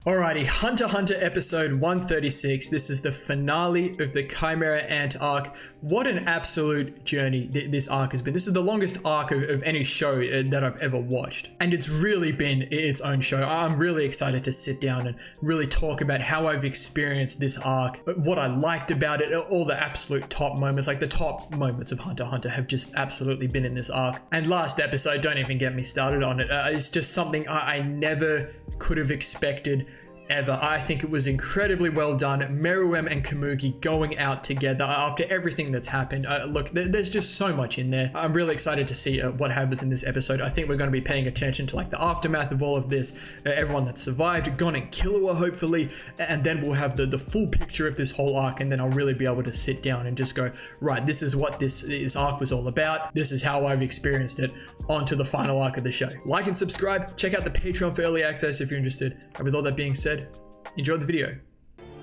Alrighty, Hunter x Hunter episode 136. This is the finale of the Chimera Ant arc. What an absolute journey this arc has been. This is the longest arc of any show that I've ever watched. And it's really been its own show. I'm really excited to sit down and really talk about how I've experienced this arc, what I liked about it, all the absolute top moments, like the top moments of Hunter x Hunter have just absolutely been in this arc. And last episode, don't even get me started on it. It's just something I never could have expected ever. I think it was incredibly well done. Meruem and Kamugi going out together after everything that's happened. Look, there's just so much in there. I'm really excited to see what happens in this episode. I think we're going to be paying attention to like the aftermath of all of this, everyone that survived, Gon and Killua hopefully, and then we'll have the full picture of this whole arc, and then I'll really be able to sit down and just go, right, this is what this arc was all about. This is how I've experienced it. On to the final arc of the show. Like and subscribe. Check out the Patreon for early access if you're interested. And with all that being said, enjoy the video.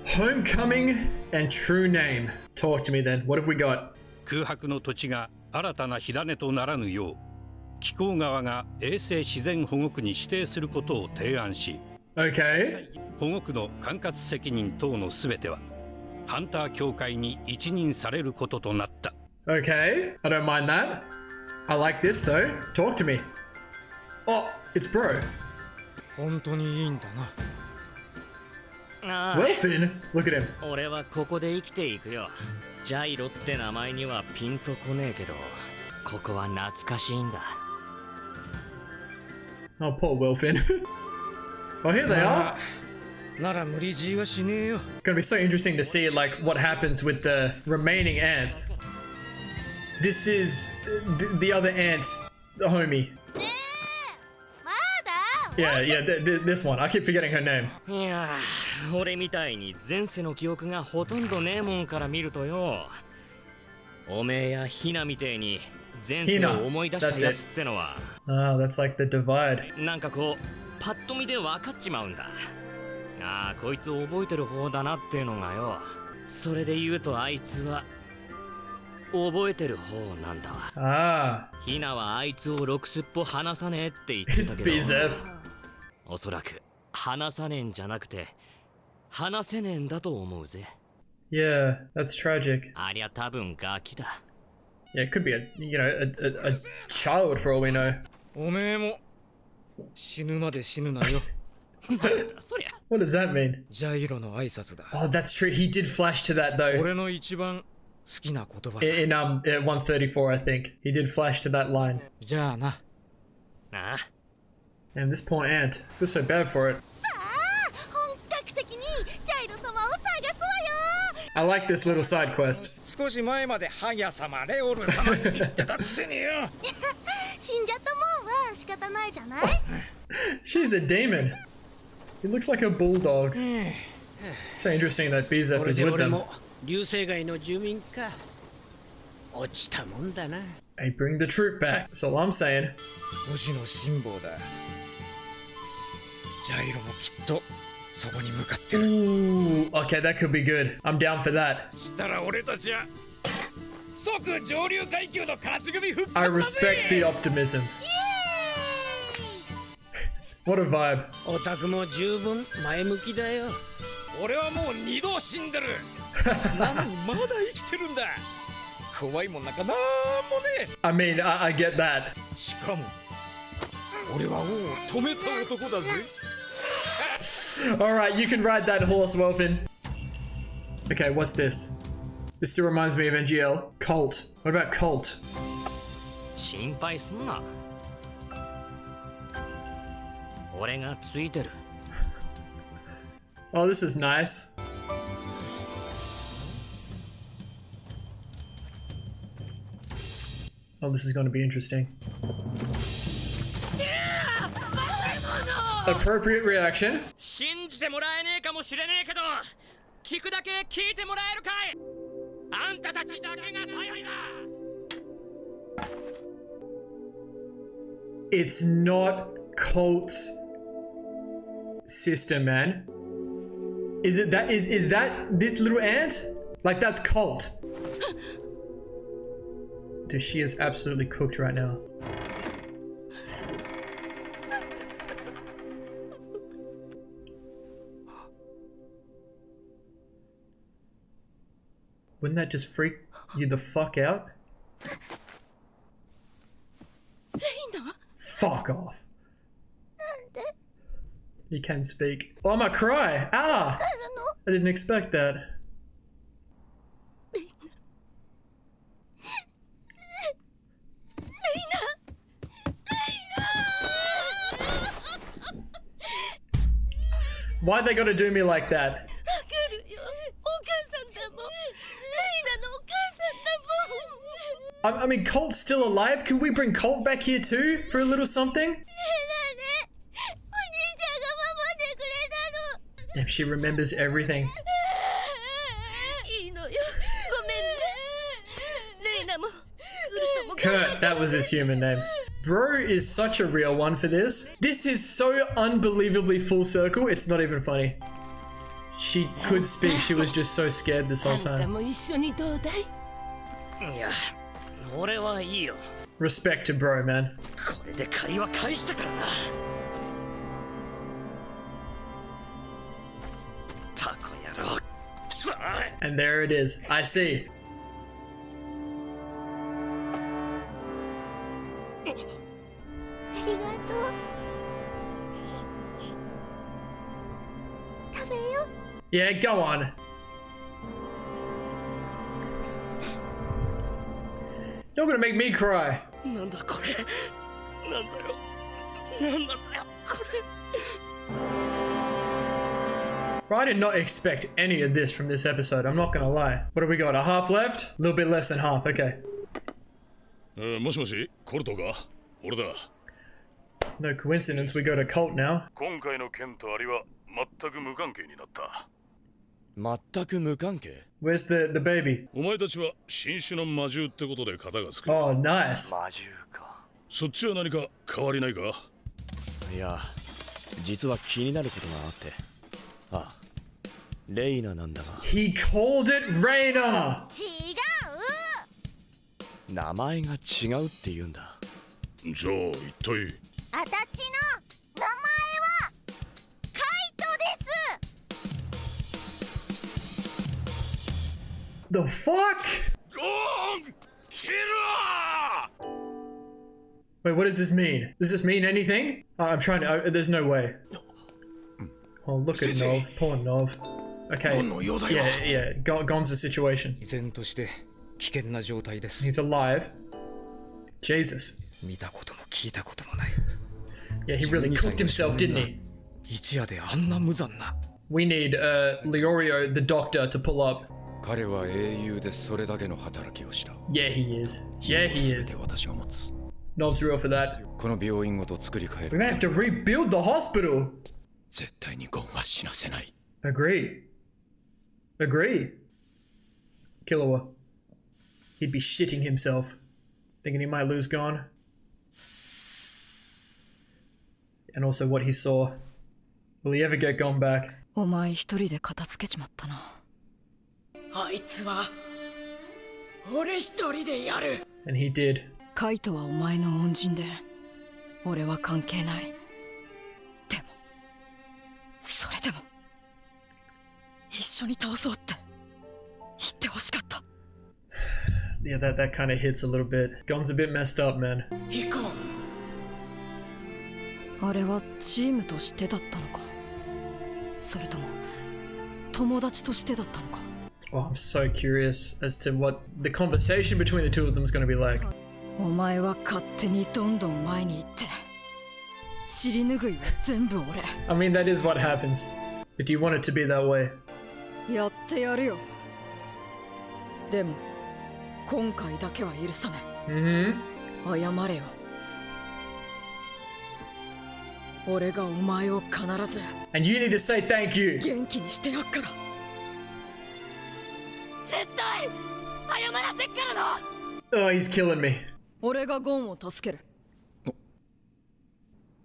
Homecoming and true name. Talk to me then. What have we got? 空白の土地が新たな火種とならぬよう、気候側が衛生自然保護区に指定することを提案し、Okay. 保護区の管轄責任等のすべてはハンター協会に一任されることとなった。Okay. I don't mind that. I like this though. Talk to me. Oh, it's bro. 本当にいいんだな。Welfin, look at him. 俺はここで生きていくよ。ジャイロって名前にはピンとこねえけど、ここは懐かしいんだ。Oh, poor Welfin. Oh, here they are. なら無理強いはしねえよ。 Gonna be so interesting to see like what happens with the remaining ants. This is the other ants, the homie. Yeah, this one. I keep forgetting her name. いやー、俺みたいに前世の記憶がほとんどねえもんから見るとよ。おめえやヒナみてえに前世を思い出したやつってのは。Ah, that's like the divide. なんかこう、パッと見で分かっちまうんだ。ああ、こいつ覚えてる方だなってのがよ。それで言うとあいつは覚えてる方なんだわ。Ah. ヒナはあいつを6すっぽ離さねえって言ってた It's けど。Bizef. おそらく離さねえんじゃなくて離せねえんだと思うぜ。Yeah, that's tragic. ありゃ多分ガキだ。Yeah, it could be a child for all we know. おめえも死ぬまで死ぬなよ。そりゃ。What does that mean? ジャイロの挨拶だ。 Oh, that's true. He did flash to that though. 俺の一番好きな言葉さ。In 134, I think he did flash to that line. じゃあな。なあ。And this poor ant. I feel so bad for it. I like this little side quest. 少し前までハヤ様レオル様に言ってたくせによ。死んじゃったもんは仕方ないじゃない。 She's a demon. He looks like a bulldog. So interesting that Bizef is with them. 流星街の住民か。落ちたもんだな。 Hey, bring the troop back. That's all I'm saying. 少しの辛抱だ。ジャイロもきっとそこに向かってる。 Ooh, okay, that could be good. I'm down for that. したら俺たちは即上流階級の勝ち組復活だ I ぜ。 respect the optimism. What a vibe. オタクも十分前向きだよ。俺はもう2度死んでる。なのにまだ生きてるんだ。怖いもんなんかなんもね I mean, I get that. え。しかも俺は王を止めた男だぜ。Alright, you can ride that horse, Welfin. Okay, what's this? This still reminds me of NGL. Cult. What about Cult? 心配すんな。俺がついてる。 Oh, this is nice. Oh, this is going to be interesting. Appropriate reaction. 信じてもらえねえかもしれねえけど、聞くだけ聞いてもらえるかい。あんたたちだけが頼りだ。 It's not Cult's sister, man. Is it that? Is that this little ant? Like that's Cult. Dude, she is absolutely cooked right now. Wouldn't that just freak you the fuck out? Fuck off. You can speak. Oh, I'm gonna cry. Ah! I didn't expect that. Why'd they gotta do me like that? I mean, Colt's still alive. Can we bring Colt back here too for a little something? Yeah, she remembers everything. Kurt, that was his human name. Bro is such a real one for this. This is so unbelievably full circle, it's not even funny. She could speak, she was just so scared this whole time. Respect to bro, man. And there it is. I see. Yeah, go on. You're gonna make me cry. Bro, I did not expect any of this from this episode, I'm not gonna lie. What do we got, a half left? A little bit less than half, okay. もしもし、コルトか？俺だ。 No coincidence, we go to Colt now. 今回の件とアリは全く無関係になった。全く無関係？ Where's the baby? お前たちは新種の魔獣ってことで肩がつく。Oh, nice. 魔獣か。そっちは何か変わりないか？いや、実は気になることがあって。あ、レイナなんだが。He called it Reina! 名前が違うって言うんだ。じゃあ一体。あたちの名前はカイトです。 The fuck? Gong! Killua! Wait, what does this mean? Does this mean anything? I'm trying to. There's no way. Oh, look at Nov. Poor Nov. Okay. Yeah. Gon's the situation. 依然として危険な状態です。 He's alive. Jesus. 見たことも聞いたこともない。 Yeah, he really cooked himself, didn't he? 一夜であんな無残な。 We need Leorio, the doctor, to pull up. 彼は英雄でそれだけの働きをした。 Yeah, he is. Yeah, he is. 私が持つ。 Nov's real for that. この病院ごと作り変え We る。 may have to rebuild the hospital. 絶対にゴンは死なせない。 Agree. Killua. He'd be shitting himself, thinking he might lose Gon. And also what he saw. Will he ever get Gon back? お前一人で片付けちまったな。あいつは俺一人でやる。 And he did. カイトはお前の恩人で、俺は関係ない。でも、それでも、一緒に倒そうって言ってほしかった。Yeah, that kind of hits a little bit. Gon's a bit messed up, man. 行こう。あれはチームとしてだったのか、それとも友達としてだったのか。 Oh, I'm so curious as to what the conversation between the two of them is going to be like. お前は勝手にどんどん前に行って、尻拭いは全部俺。 I mean, that is what happens. But do you want it to be that way? やってやるよ。でも今回だけは許さない。謝れよ。俺がお前を必ず And you need to say thank you. 元気にしてやっから。絶対謝らせっからな。 Oh, he's killing me. 俺がゴンを助ける。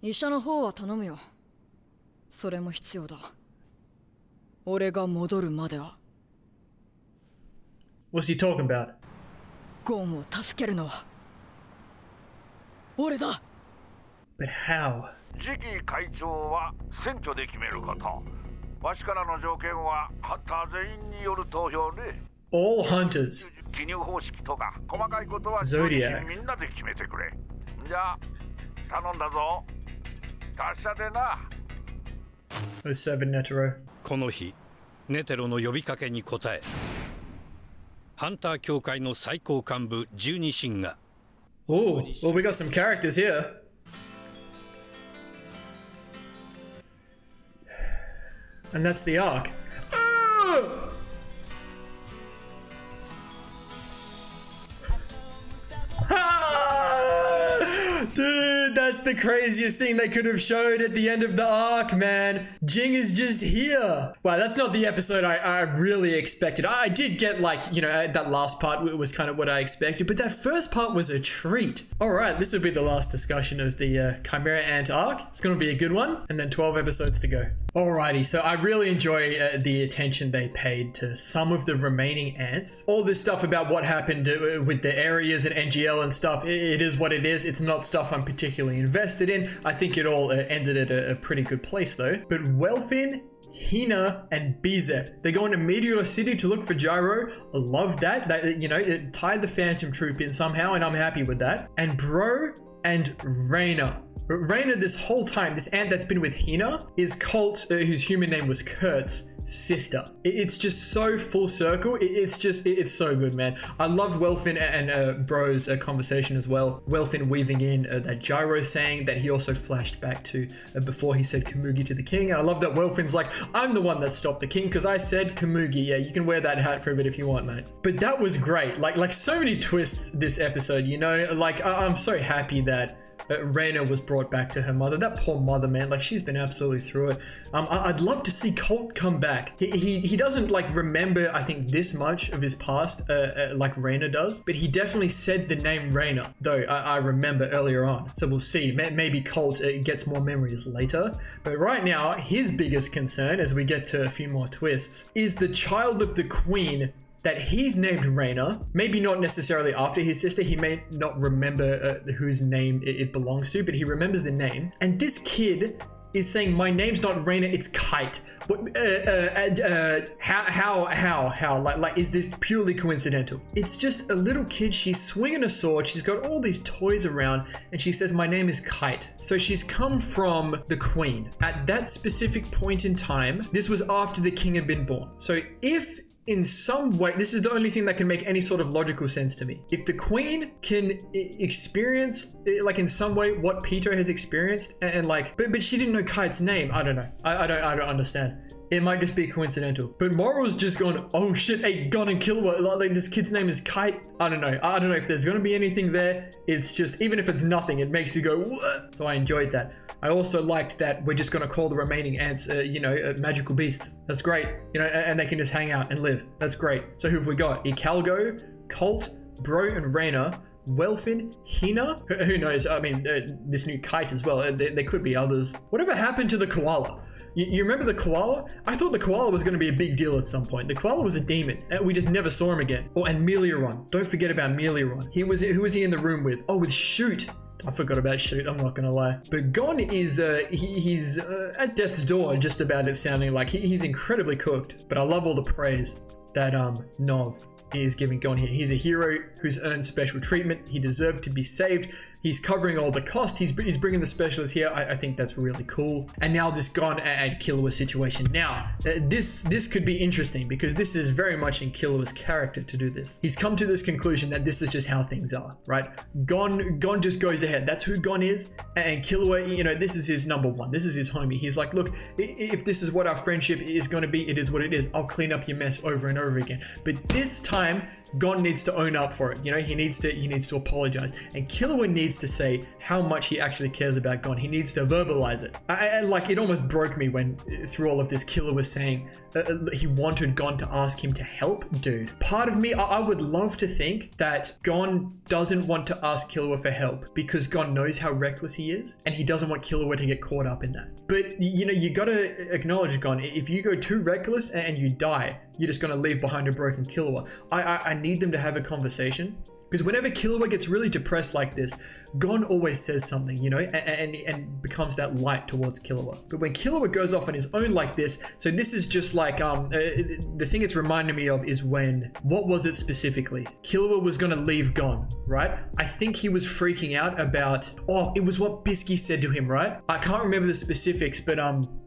医者の方は頼むよ。それも必要だ。俺が戻るまでは。 What's he talking about? ゴンを助けるのは俺だ。 But how? 次期会長は選挙で決めること。わしからの条件はハッター全員による投票で。All hunters. 記入方式とか細かいことは Zodiacs みんなで決めてくれ。じゃあ頼んだぞ。達者でな。07 Netero. この日ネテロの呼びかけに応えハンター協会の最高幹部12神が Oh, well, we got some characters here. And that's the arc. Dude, that's the craziest thing they could have showed at the end of the arc, man. Ging is just here. Wow, that's not the episode I really expected. I did get, like, you know, that last part was kind of what I expected, but that first part was a treat. All right, this will be the last discussion of the Chimera Ant arc. It's going to be a good one, and then 12 episodes to go. Alrighty, so I really enjoy the attention they paid to some of the remaining ants. All this stuff about what happened with the areas and NGL and stuff, it is what it is. It's not stuff I'm particularly invested in. I think it all ended at a pretty good place though. But Welfin, Hina, and Bizef, they go into Meteor City to look for Gyro. I love that. You know, it tied the Phantom Troop in somehow, and I'm happy with that. And Bro and Reina. Reina, this whole time, this ant that's been with Hina, is Colt, whose human name was Kurt's sister. It's just so full circle. It's so good, man. I loved Welfin and Bro's conversation as well. Welfin weaving in that Gyro saying that he also flashed back to before he said Kamugi to the king. And I love that Welfin's like, I'm the one that stopped the king because I said Kamugi. Yeah, you can wear that hat for a bit if you want, mate. But that was great. Like so many twists this episode, you know? Like, I'm so happy that Reina was brought back to her mother. That poor mother, man, like she's been absolutely through it. I'd love to see Colt come back. He doesn't like remember, I think, this much of his past like Reina does, but he definitely said the name Reina, though I remember earlier on. So we'll see. Maybe Colt gets more memories later. But right now, his biggest concern, as we get to a few more twists, is the child of the queen that he's named Reina, maybe not necessarily after his sister. He may not remember whose name it belongs to, but he remembers the name. And this kid is saying, my name's not Reina, it's Kite. What, how? Like, is this purely coincidental? It's just a little kid, she's swinging a sword, she's got all these toys around, and she says, my name is Kite. So she's come from the queen. At that specific point in time, this was after the king had been born. So if in some way, this is the only thing that can make any sort of logical sense to me. If the queen can experience, like in some way, what Peter has experienced, and like, but she didn't know Kite's name. I don't know. I don't understand. It might just be coincidental. But Moral's just gone, oh shit, hey, Gon and Killua, like this kid's name is Kite. I don't know. I don't know if there's gonna be anything there. It's just, even if it's nothing, it makes you go, what? So I enjoyed that. I also liked that we're just going to call the remaining ants, magical beasts. That's great. You know, and they can just hang out and live. That's great. So who have we got? Ikalgo, Colt, Bro, and Reina, Welfin, Hina. Who knows? I mean, this new Kite as well. There could be others. Whatever happened to the koala? You remember the koala? I thought the koala was going to be a big deal at some point. The koala was a demon. We just never saw him again. Oh, and Melioron. Don't forget about Melioron. Who was he in the room with? Oh, with Shoot. I forgot about Shoot, I'm not gonna lie. But Gon is, he's at death's door, just about it sounding like. He's incredibly cooked, but I love all the praise that Nov is giving Gon here. He's a hero who's earned special treatment. He deserved to be saved. He's covering all the cost. He's bringing the specialists here. I think that's really cool. And now this Gon and Killua situation. Now, this could be interesting because this is very much in Killua's character to do this. He's come to this conclusion that this is just how things are, right? Gon just goes ahead. That's who Gon is. And Killua, you know, this is his number one. This is his homie. He's like, look, if this is what our friendship is going to be, it is what it is. I'll clean up your mess over and over again. But this time, Gon needs to own up for it. You know, he needs to apologize. And Killua needs to say how much he actually cares about Gon. He needs to verbalize it. Like, it almost broke me when, through all of this, Killua was saying he wanted Gon to ask him to help. Dude, part of me, I would love to think that Gon doesn't want to ask Killua for help because Gon knows how reckless he is and he doesn't want Killua to get caught up in that. But, you know, you gotta acknowledge, Gon, if you go too reckless and you die, you're just gonna leave behind a broken Killua. I need them to have a conversation Because whenever Killua gets really depressed like this, Gon always says something, you know, and becomes that light towards Killua. But when Killua goes off on his own like this, so this is just like, the thing it's reminding me of is when, what was it specifically? Killua was gonna leave Gon, right? I think he was freaking out about, it was what Bisky said to him, right? I can't remember the specifics, but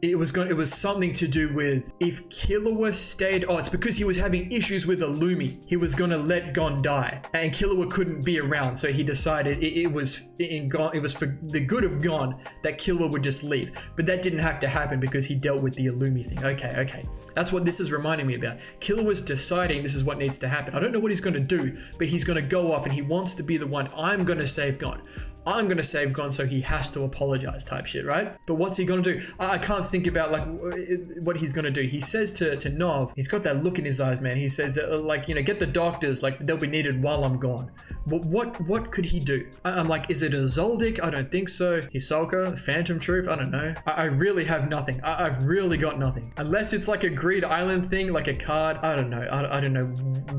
it was something to do with if Killua stayed, it's because he was having issues with Illumi. He was gonna let Gon die, and Killua couldn't be around, so he decided it was for the good of Gon that Killua would just leave. But that didn't have to happen because he dealt with the Illumi thing. Okay. That's what this is reminding me about. Killua's deciding this is what needs to happen. I don't know what he's going to do, but he's going to go off and he wants to be the one. I'm going to save Gon. I'm going to save Gon, so he has to apologize type shit, right? But what's he going to do? I can't think about like what he's going to do. He says to Nov, he's got that look in his eyes, man. He says like, you know, get the doctors, like they'll be needed while I'm gone. But what could he do? I'm like, is it a Zoldyck? I don't think so. Hisoka, Phantom Troop? I don't know. I really have nothing. I've really got nothing. Unless it's like a Greed Island thing, like a card. I don't know. I don't know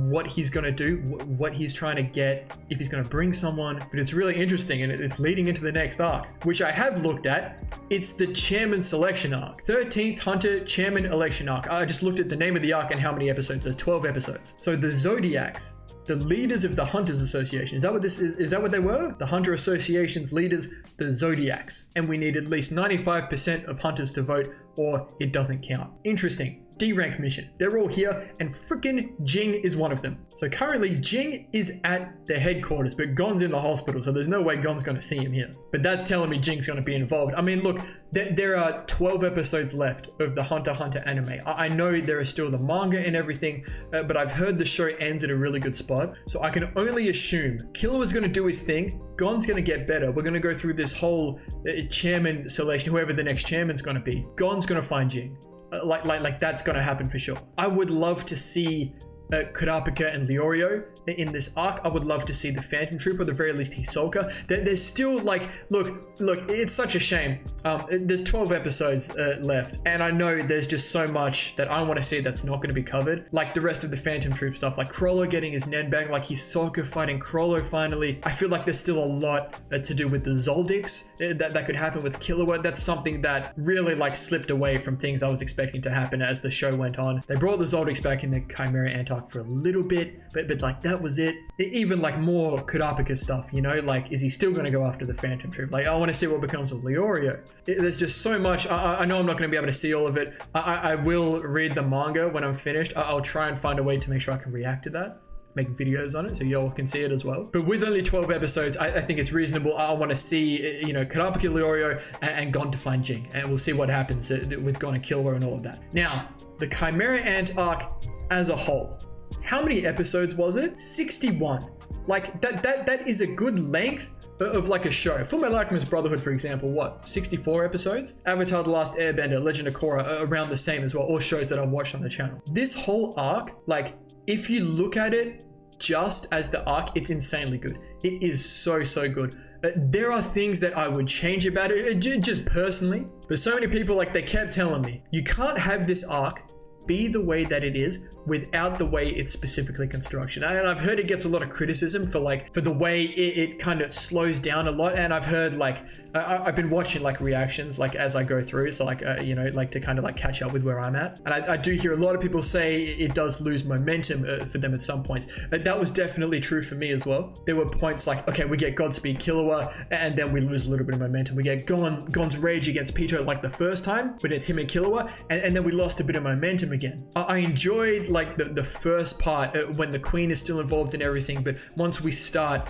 what he's going to do, what he's trying to get, if he's going to bring someone. But it's really interesting, and it's leading into the next arc, which I have looked at. It's the Chairman Selection arc. 13th Hunter Chairman Election arc. I just looked at the name of the arc and how many episodes. There's 12 episodes. So the Zodiacs, the leaders of the Hunters Association. Is that what this is? Is that what they were? The Hunter Association's leaders, the Zodiacs. And we need at least 95% of Hunters to vote or it doesn't count. Interesting. D-rank mission. They're all here and freaking Ging is one of them. So currently Ging is at the headquarters, but Gon's in the hospital, so there's no way Gon's going to see him here. But that's telling me Jing's going to be involved. I mean, look, there are 12 episodes left of the Hunter x Hunter anime. I know there is still the manga and everything, but I've heard the show ends at a really good spot. So I can only assume Killua's going to do his thing. Gon's going to get better. We're going to go through this whole chairman selection, whoever the next chairman's going to be. Gon's going to find Ging. Like that's gonna happen for sure. I would love to see Kurapika and Leorio in this arc. I would love to see the Phantom Troop, or at the very least Hisoka. There's still like, look, it's such a shame. There's 12 episodes left, and I know there's just so much that I want to see that's not going to be covered. Like the rest of the Phantom Troop stuff, like Chrollo getting his Nen back, like Hisoka fighting Chrollo finally. I feel like there's still a lot to do with the Zoldycks that could happen with Killua. That's something that really like slipped away from things I was expecting to happen as the show went on. They brought the Zoldycks back in the Chimera Antarc for a little bit, but like that was it. Even like more Kurapika stuff, you know, like is he still going to go after the Phantom Troop? Like I want to see what becomes of Leorio. There's just so much. I know I'm not going to be able to see all of it. I will read the manga when I'm finished. I'll try and find a way to make sure I can react to that, make videos on it so y'all can see it as well. But with only 12 episodes, I think it's reasonable. I want to see, you know, Kurapika, Leorio, and Gon to find Ging, and we'll see what happens with Gon and Killua and all of that. Now, the Chimera Ant arc as a whole. How many episodes was it? 61. Like that is a good length of like a show. Fullmetal Alchemist Brotherhood, for example, what, 64 episodes? Avatar: The Last Airbender, Legend of Korra, around the same as well, all shows that I've watched on the channel. This whole arc, like if you look at it just as the arc, it's insanely good. It is so good. There are things that I would change about it, just personally, but so many people, like they kept telling me, you can't have this arc be the way that it is without the way it's specifically construction. And I've heard it gets a lot of criticism for the way it kind of slows down a lot. And I've heard like, I've been watching like reactions like as I go through. So like, you know, like to kind of like catch up with where I'm at. And I do hear a lot of people say it does lose momentum for them at some points. That was definitely true for me as well. There were points like, okay, we get Godspeed Killua, and then we lose a little bit of momentum. We get Gon's rage against Pito like the first time, but it's him and Killua, and then we lost a bit of momentum again. I enjoyed like the first part when the Queen is still involved in everything, but once we start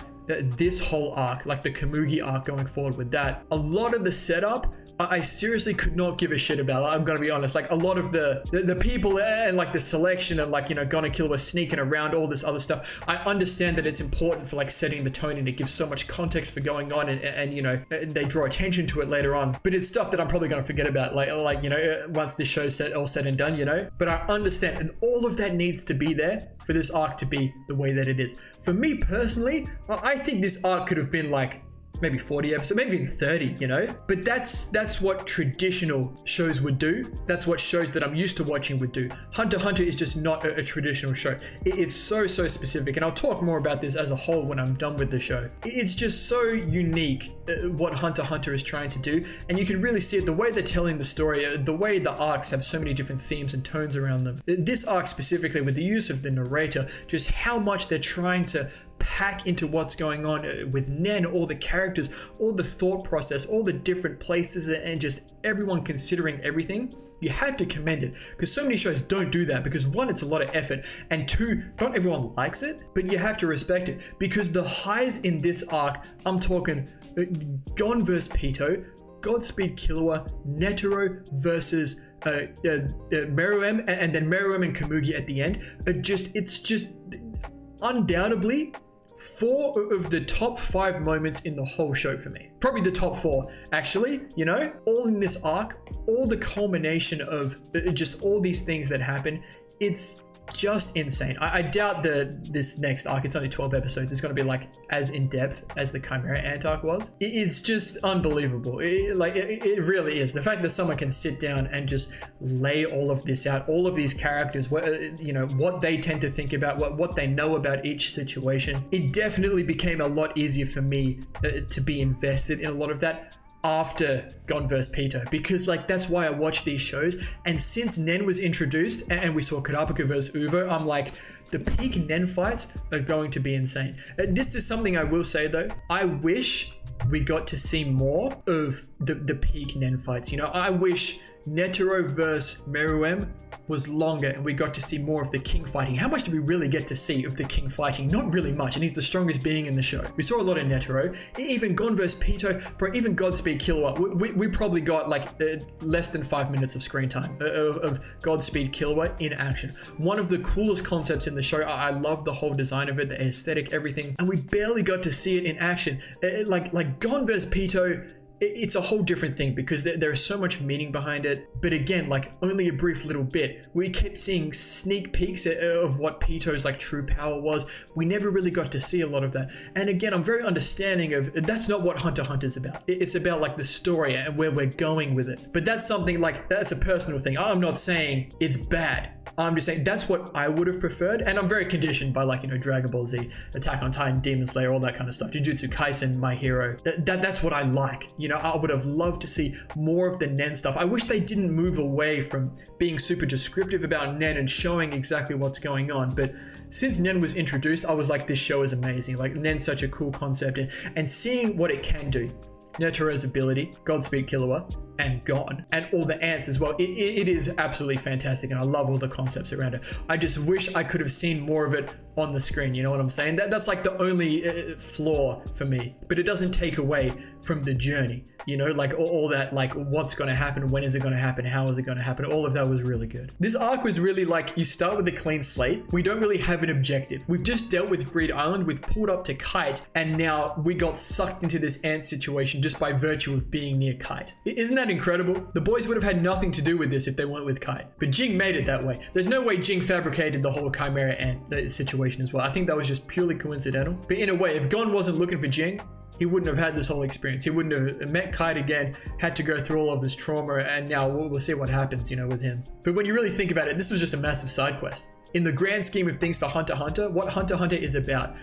this whole arc, like the Kamugi arc going forward with that, a lot of the setup I seriously could not give a shit about. I'm gonna be honest. Like a lot of the people and like the selection and like, you know, Gon and Killua sneaking around, all this other stuff. I understand that it's important for like setting the tone and it gives so much context for going on, and you know, they draw attention to it later on. But it's stuff that I'm probably gonna forget about, like you know, once this show's all said and done, you know. But I understand, and all of that needs to be there for this arc to be the way that it is. For me personally, I think this arc could have been like maybe 40 episodes, maybe even 30, you know? But that's what traditional shows would do. That's what shows that I'm used to watching would do. Hunter x Hunter is just not a traditional show. It's so specific, and I'll talk more about this as a whole when I'm done with the show. It's just so unique what Hunter x Hunter is trying to do, and you can really see it, the way they're telling the story, the way the arcs have so many different themes and tones around them. This arc specifically, with the use of the narrator, just how much they're trying to pack into what's going on with Nen, all the characters, all the thought process, all the different places, and just everyone considering everything. You have to commend it, because so many shows don't do that, because one, it's a lot of effort, and two, not everyone likes it, but you have to respect it, because the highs in this arc, I'm talking Gon vs Pito, Godspeed Killua, Netero versus Meruem, and then Meruem and Komugi at the end. It's just undoubtedly 4 of the top 5 moments in the whole show for me. Probably the top 4, actually, you know? All in this arc, all the culmination of just all these things that happen. It's just insane. I doubt this next arc, it's only 12 episodes, it's going to be like as in depth as the Chimera Ant arc was. It's just unbelievable. It really is. The fact that someone can sit down and just lay all of this out, all of these characters, you know, what they tend to think about, what they know about each situation. It definitely became a lot easier for me to be invested in a lot of that after Gon vs Pito, because like that's why I watch these shows. And since Nen was introduced and we saw Kurapika vs Uvo, I'm like, the peak Nen fights are going to be insane. This is something I will say though, I wish we got to see more of the peak Nen fights. You know, I wish Netero vs Meruem was longer and we got to see more of the King fighting. How much did we really get to see of the King fighting? Not really much, and he's the strongest being in the show. We saw a lot of Netero, even Gon vs Pito, bro, even Godspeed Killua. We probably got like less than 5 minutes of screen time of Godspeed Killua in action. One of the coolest concepts in the show. I love the whole design of it, the aesthetic, everything, and we barely got to see it in action. Like Gon vs Pito, it's a whole different thing because there's so much meaning behind it. But again, like only a brief little bit. We kept seeing sneak peeks of what Pito's like true power was. We never really got to see a lot of that. And again, I'm very understanding of that's not what Hunter x Hunter's about. It's about like the story and where we're going with it. But that's something like, that's a personal thing. I'm not saying it's bad. I'm just saying that's what I would have preferred, and I'm very conditioned by like, you know, Dragon Ball Z, Attack on Titan, Demon Slayer, all that kind of stuff, Jujutsu Kaisen, My Hero. That's what I like. You know, I would have loved to see more of the Nen stuff. I wish they didn't move away from being super descriptive about Nen and showing exactly what's going on, but since Nen was introduced, I was like, this show is amazing. Like, Nen's such a cool concept, and seeing what it can do. Netero's ability, Godspeed Killua, and Gon, and all the ants as well. It is absolutely fantastic, and I love all the concepts around it. I just wish I could have seen more of it on the screen, you know what I'm saying? That's like the only flaw for me, but it doesn't take away from the journey, you know, like all that, like what's going to happen, when is it going to happen, how is it going to happen, all of that was really good. This arc was really like, you start with a clean slate, we don't really have an objective, we've just dealt with Greed Island, we've pulled up to Kite, and now we got sucked into this ant situation just by virtue of being near Kite. Isn't that incredible? The boys would have had nothing to do with this if they weren't with Kite, but Ging made it that way. There's no way Ging fabricated the whole Chimera ant situation as well. I think that was just purely coincidental. But in a way, if Gon wasn't looking for Ging, he wouldn't have had this whole experience. He wouldn't have met Kite again, had to go through all of this trauma, and now we'll see what happens, you know, with him. But when you really think about it, this was just a massive side quest. In the grand scheme of things for Hunter x Hunter, what Hunter x Hunter is about,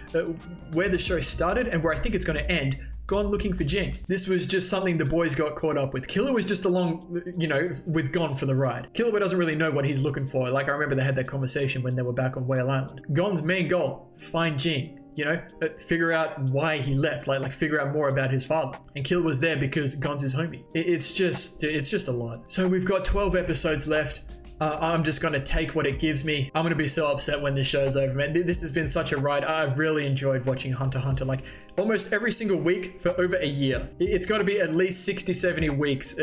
where the show started and where I think it's going to end, Gon looking for Ging. This was just something the boys got caught up with. Killua was just along, you know, with Gon for the ride. Killua doesn't really know what he's looking for. Like, I remember they had that conversation when they were back on Whale Island. Gon's main goal, find Ging. You know, figure out why he left, like figure out more about his father. And Killua was there because Gon's his homie. It's just a lot. So we've got 12 episodes left. I'm just going to take what it gives me. I'm going to be so upset when this show's over, man. This has been such a ride. I've really enjoyed watching Hunter x Hunter, like almost every single week for over a year. It's got to be at least 60, 70 weeks,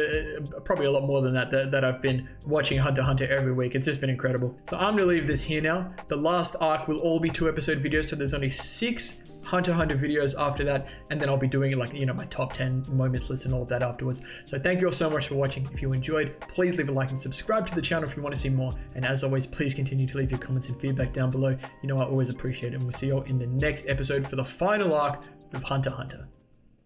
probably a lot more than that I've been watching Hunter x Hunter every week. It's just been incredible. So I'm going to leave this here now. The last arc will all be 2-episode videos, so there's only 6 Hunter x Hunter videos after that, and then I'll be doing like, you know, my top 10 moments list and all of that afterwards. So thank you all so much for watching. If you enjoyed, please leave a like and subscribe to the channel if you want to see more. And as always, please continue to leave your comments and feedback down below. You know, I always appreciate it. And we'll see you all in the next episode for the final arc of Hunter x Hunter.